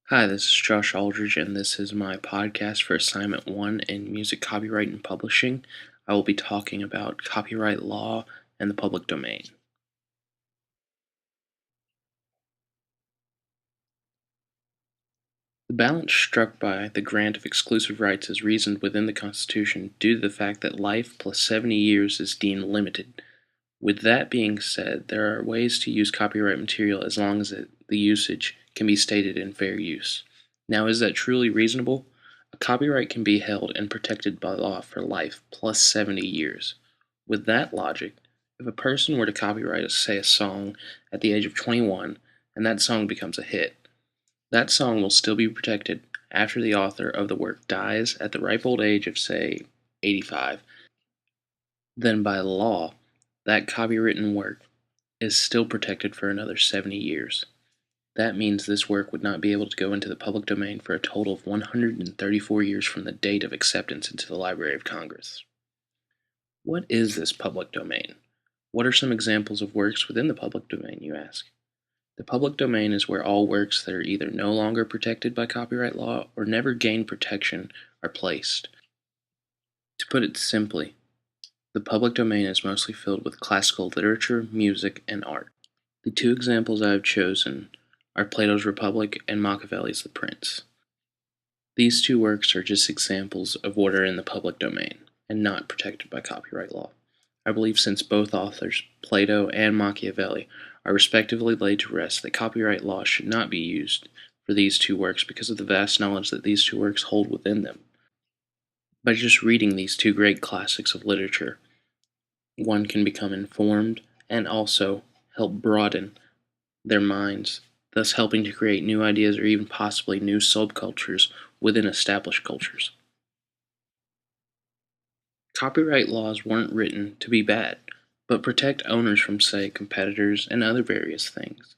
Hi, this is Josh Aldridge, and this is my podcast for Assignment 1 in Music Copyright and Publishing. I will be talking about copyright law and the public domain. The balance struck by the grant of exclusive rights is reasoned within the Constitution due to the fact that life plus 70 years is deemed limited. With that being said, there are ways to use copyright material as long as the usage can be stated in fair use. Now, is that truly reasonable? A copyright can be held and protected by law for life plus 70 years. With that logic, if a person were to copyright, say, a song at the age of 21 and that song becomes a hit, that song will still be protected after the author of the work dies at the ripe old age of, say, 85. Then by law, that copywritten work is still protected for another 70 years. That means this work would not be able to go into the public domain for a total of 134 years from the date of acceptance into the Library of Congress. What is this public domain? What are some examples of works within the public domain, you ask? The public domain is where all works that are either no longer protected by copyright law or never gained protection are placed. To put it simply, the public domain is mostly filled with classical literature, music, and art. The two examples I have chosen are Plato's Republic and Machiavelli's The Prince. These two works are just examples of what are in the public domain and not protected by copyright law. I believe since both authors, Plato and Machiavelli, are respectively laid to rest that copyright law should not be used for these two works because of the vast knowledge that these two works hold within them. By just reading these two great classics of literature, one can become informed and also help broaden their minds, thus helping to create new ideas or even possibly new subcultures within established cultures. Copyright laws weren't written to be bad, but protect owners from, say, competitors and other various things.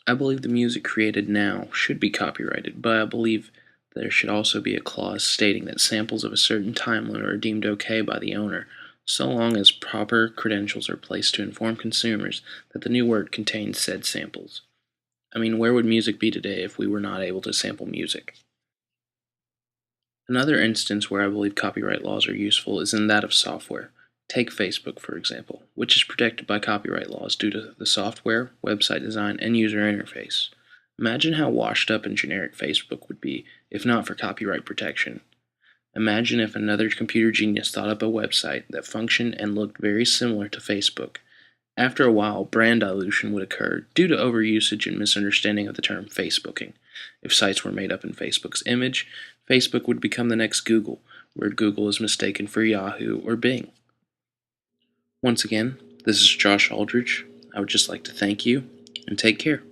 I believe the music created now should be copyrighted, but I believe there should also be a clause stating that samples of a certain time limit are deemed okay by the owner, so long as proper credentials are placed to inform consumers that the new work contains said samples. I mean, where would music be today if we were not able to sample music? Another instance where I believe copyright laws are useful is in that of software. Take Facebook, for example, which is protected by copyright laws due to the software, website design, and user interface. Imagine how washed up and generic Facebook would be if not for copyright protection. Imagine if another computer genius thought up a website that functioned and looked very similar to Facebook. After a while, brand dilution would occur due to overusage and misunderstanding of the term Facebooking. If sites were made up in Facebook's image, Facebook would become the next Google, where Google is mistaken for Yahoo or Bing. Once again, this is Josh Aldridge. I would just like to thank you, and take care.